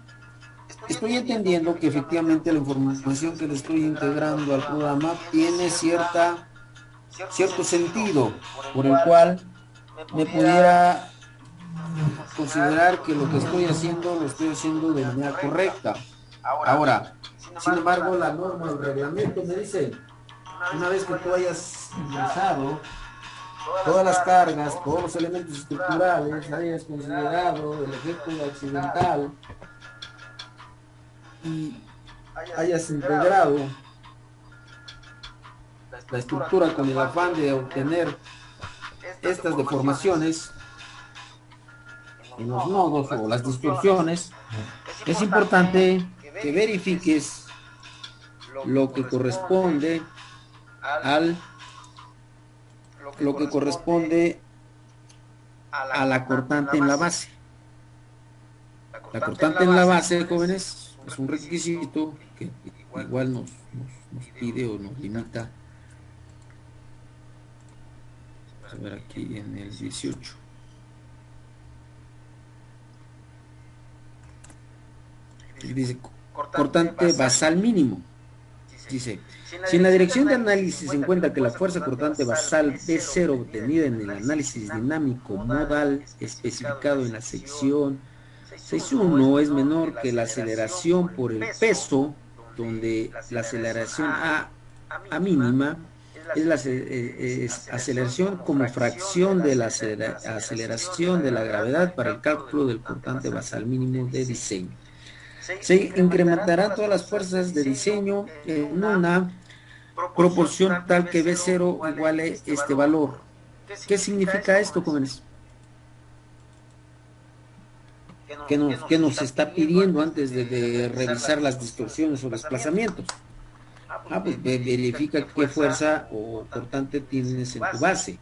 estoy entendiendo que efectivamente la información que le estoy integrando al programa tiene cierto sentido, por el cual me pudiera considerar que lo que estoy haciendo lo estoy haciendo de manera correcta. Ahora, sin embargo, la norma, el reglamento me dice, una vez que tú hayas ingresado todas las cargas, todos los elementos estructurales, hayas considerado el efecto accidental y hayas integrado la estructura con el afán de obtener estas deformaciones en los nodos o las distorsiones, es importante que verifiques lo que corresponde a la cortante en la base. La cortante en la base, jóvenes, es un requisito que igual nos pide o nos limita. Vamos a ver aquí en el 18. Dice cortante basal mínimo. Dice, si en la dirección de análisis se encuentra que la fuerza cortante basal B0 obtenida en el análisis dinámico modal especificado en la sección 6.1 es menor que la aceleración por el peso, donde la aceleración A mínima es la aceleración como fracción de la aceleración de la gravedad para el cálculo del cortante basal mínimo de diseño. Se incrementarán todas las fuerzas de diseño en una proporción tal que B0 iguale este valor. ¿Qué significa esto, jóvenes? ¿Qué nos está pidiendo antes de revisar las distorsiones o desplazamientos? Pues verifica qué fuerza o cortante tienes en tu base.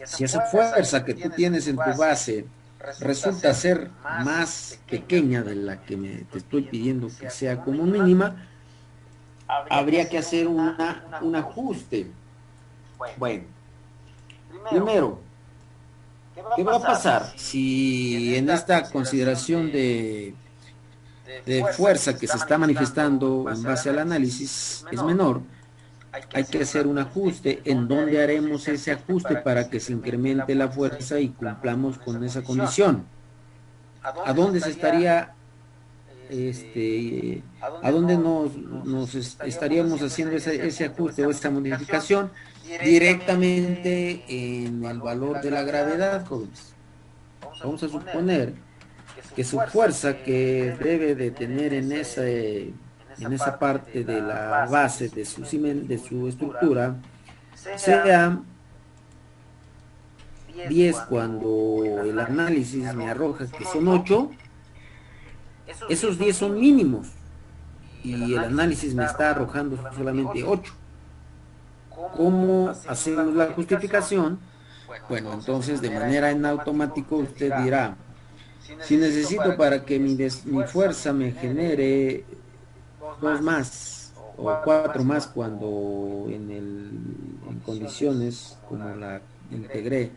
Si esa fuerza que tú tienes en tu base resulta ser más pequeña de la que te estoy pidiendo que sea como mínima, habría que hacer un ajuste. Bueno, primero, ¿qué va a pasar si en esta consideración de fuerza que se está manifestando en base al análisis es menor? Hay que hacer un ajuste. ¿En dónde haremos ese ajuste para que se incremente la fuerza y cumplamos con esa condición? ¿A dónde se estaría, a dónde nos estaríamos haciendo ese ajuste o esta modificación? Directamente en el valor de la gravedad, jóvenes. Vamos a suponer que su fuerza que debe de tener en esa parte de la base de su estructura sea 10 cuando el análisis me arroja que son 8, esos 10 son mínimos y el análisis me está arrojando solamente 8. ¿Cómo hacemos la justificación? Bueno, entonces de manera en automático usted dirá, si necesito para que mi fuerza me genere 2 más o 4 más cuando en condiciones como la integré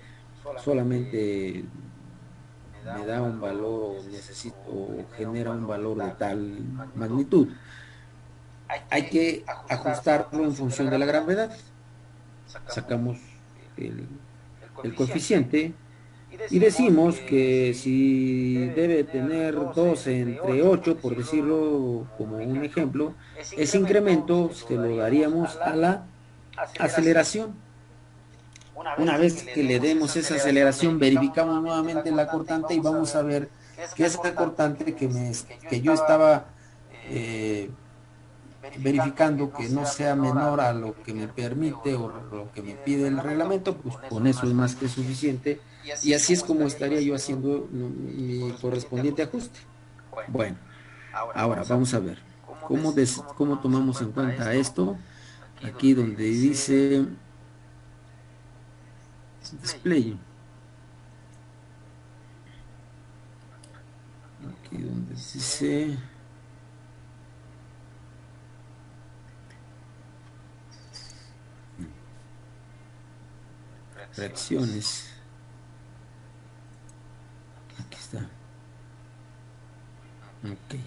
solamente me da un valor o genera un valor de tal magnitud, hay que ajustarlo en función de la gravedad. Sacamos el coeficiente y decimos que si debe tener 12 entre 8, por decirlo como un ejemplo, ese incremento se lo daríamos a la aceleración. Una vez que le demos esa aceleración, verificamos nuevamente la cortante y vamos a ver que esa cortante que yo estaba verificando que no sea menor a lo que me permite o lo que me pide el reglamento, pues con eso es más que suficiente, y así es como estaría yo haciendo mi correspondiente ajuste. Bueno, ahora vamos a ver cómo tomamos en cuenta esto. Aquí donde dice display. Aquí donde dice reacciones. Aquí está. Ok.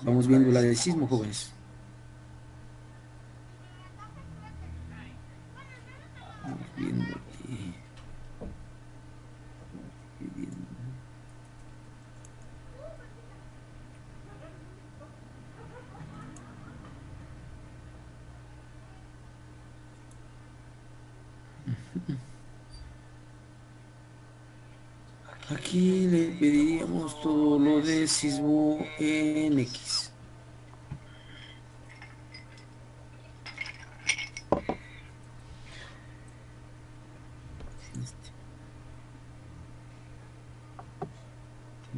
Vamos viendo la del sismo, jóvenes. Vamos viendo aquí. Aquí le pediríamos todo lo de sismo en X.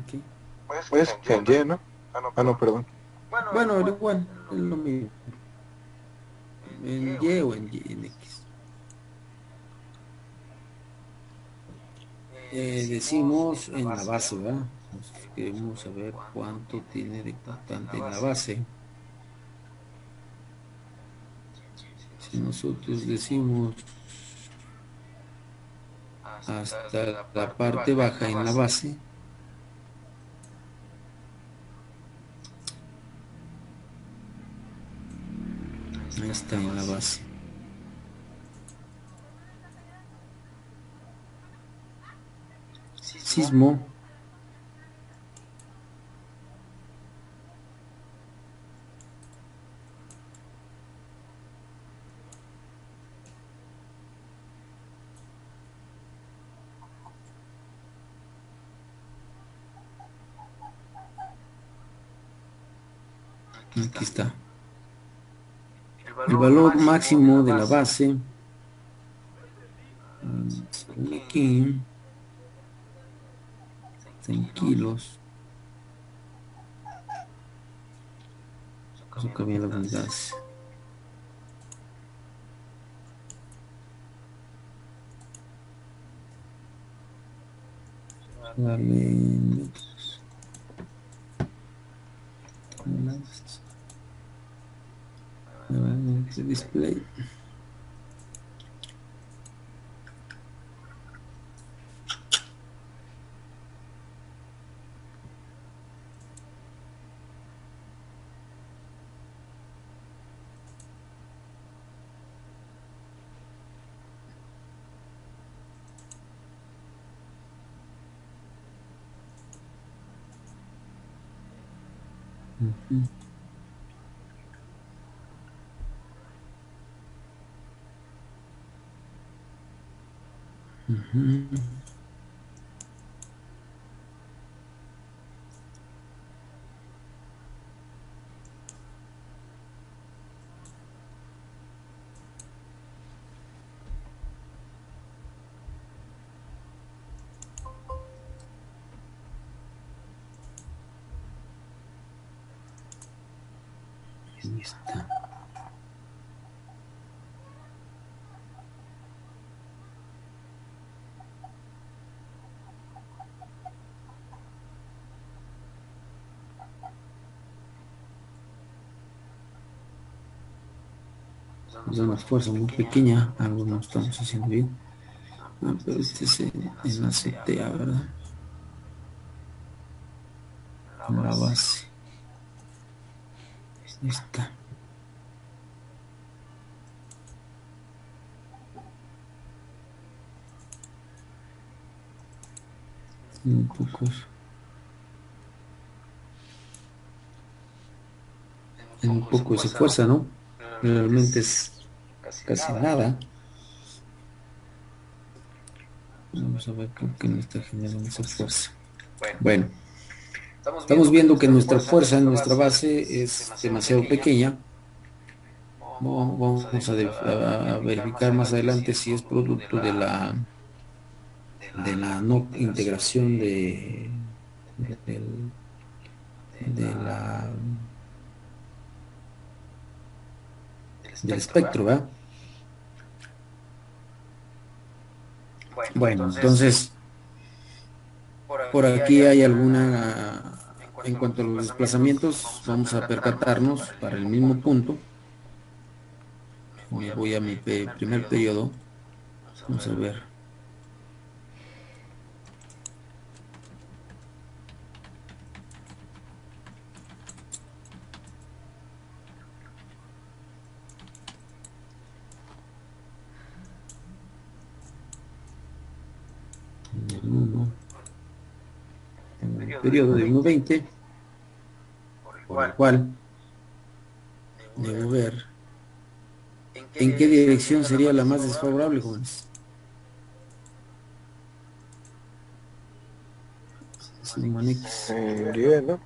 Okay. Pues que en Y, ¿no? Ah, no, perdón. Bueno, igual, es lo mismo. En Y o en X. Decimos en la base, ¿verdad? Entonces, queremos saber cuánto tiene de constante en la base. Si nosotros decimos hasta la parte baja en la base, ahí está en la base. Sismo. Aquí está. El valor máximo de la base. Según aquí. En kilos. Eso cambia las unidades. Darle metros. Display. Ahí está. Es una fuerza muy pequeña, algo no estamos haciendo bien. Pero este es en la CTA, ¿verdad? En la base. Ahí está. Un poco. En un poco esa fuerza, ¿no? Realmente es casi nada. Vamos a ver qué nos está generando esa fuerza. Bueno, estamos viendo que nuestra fuerza en nuestra base es demasiado pequeña. Vamos a verificar más adelante si es producto de la no integración de del, de la, del espectro, ¿verdad? Bueno, entonces, por aquí hay alguna, en cuanto a los desplazamientos, vamos a percatarnos para el mismo punto. Me voy a mi primer periodo. Vamos a ver. En el periodo de 1:20, por el cual debo ver en qué dirección sería la más desfavorable, jóvenes. Sigma X. En Y, ¿no?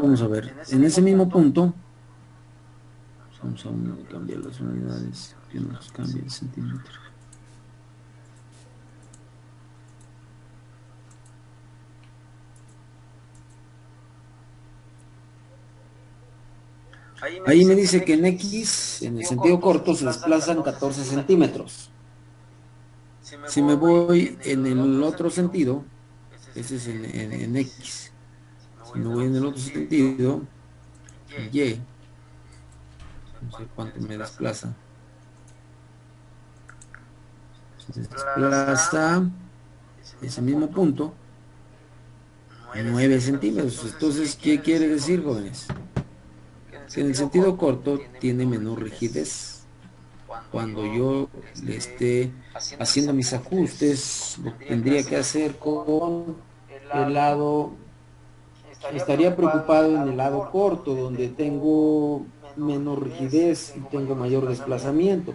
Vamos a ver, en ese mismo punto, vamos a cambiar las unidades, que nos cambie el centímetro. Ahí me dice que en X, en el sentido corto, se desplazan 14 centímetros. Si me voy en el otro sentido, ese es en X. Si me voy en el otro sentido, Y, no sé cuánto me desplaza. Se desplaza ese mismo punto 9 centímetros. Entonces, ¿qué quiere decir, jóvenes? Que en el sentido corto tiene menor rigidez. Cuando yo le esté haciendo mis ajustes, lo tendría que hacer con el lado, estaría preocupado en el lado corto, donde tengo menos rigidez y tengo mayor desplazamiento.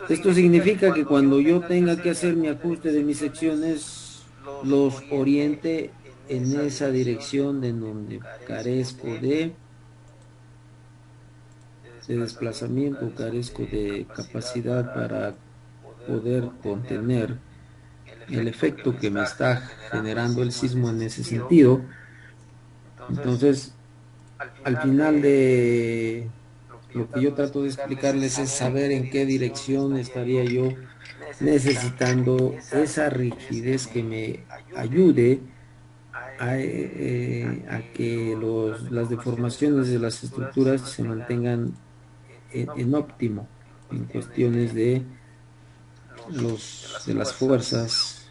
Esto significa que cuando yo tenga que hacer mi ajuste de mis secciones, los oriente en esa dirección en donde carezco de desplazamiento, carezco de capacidad para poder contener el efecto que me está generando el sismo en ese sentido. Entonces, al final de lo que yo trato de explicarles es saber en qué dirección estaría yo necesitando esa rigidez que me ayude a que las deformaciones de las estructuras se mantengan en óptimo en cuestiones de las fuerzas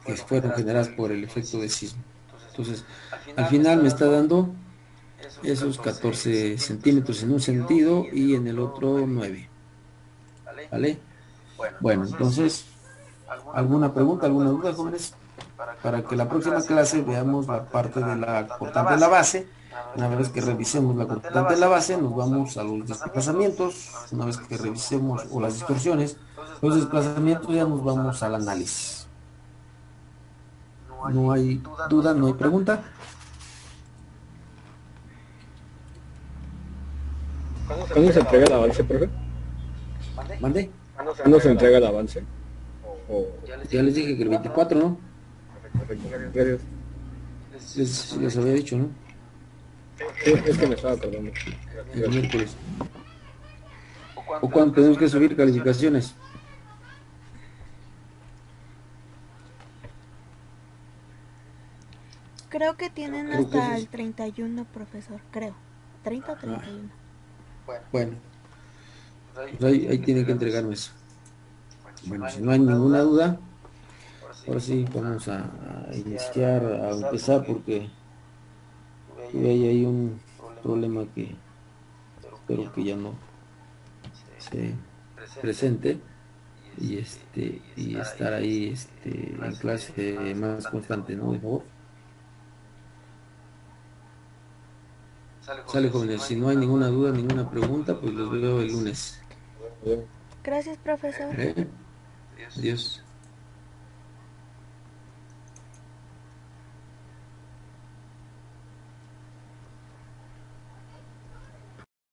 que fueron generadas por el efecto de sismo. Entonces, al final me está dando esos 14 centímetros en un sentido y en el otro 9. ¿Vale? Bueno, entonces, ¿alguna pregunta, alguna duda, jóvenes? Para que la próxima clase veamos la parte de la cortante de la base. Una vez que revisemos la cortante de la base, nos vamos a los desplazamientos. Una vez que revisemos, o las distorsiones, los desplazamientos, ya nos vamos al análisis. No hay duda, no hay pregunta. ¿Cuándo se entrega el avance, profe? ¿Mande? ¿Cuándo se entrega el avance? Ya les dije que el 24, ¿no? Perfecto, gracias. Les había dicho, ¿no? Sí, es que me estaba acordando. El miércoles. ¿O cuándo tenemos que subir calificaciones? Creo que tienen Creo que hasta sí. el 31, profesor, creo. 30 o 31. Bueno, pues ahí tienen que entregarme eso. Bueno, si no hay ninguna duda, ahora sí vamos a iniciar, a empezar, porque tuve ahí un problema que espero que ya no se presente, y estar ahí en clase más constante, ¿no? De favor. Sale, jóvenes, si no hay ninguna duda, ninguna pregunta, pues los veo el lunes. Gracias, profesor. Adiós.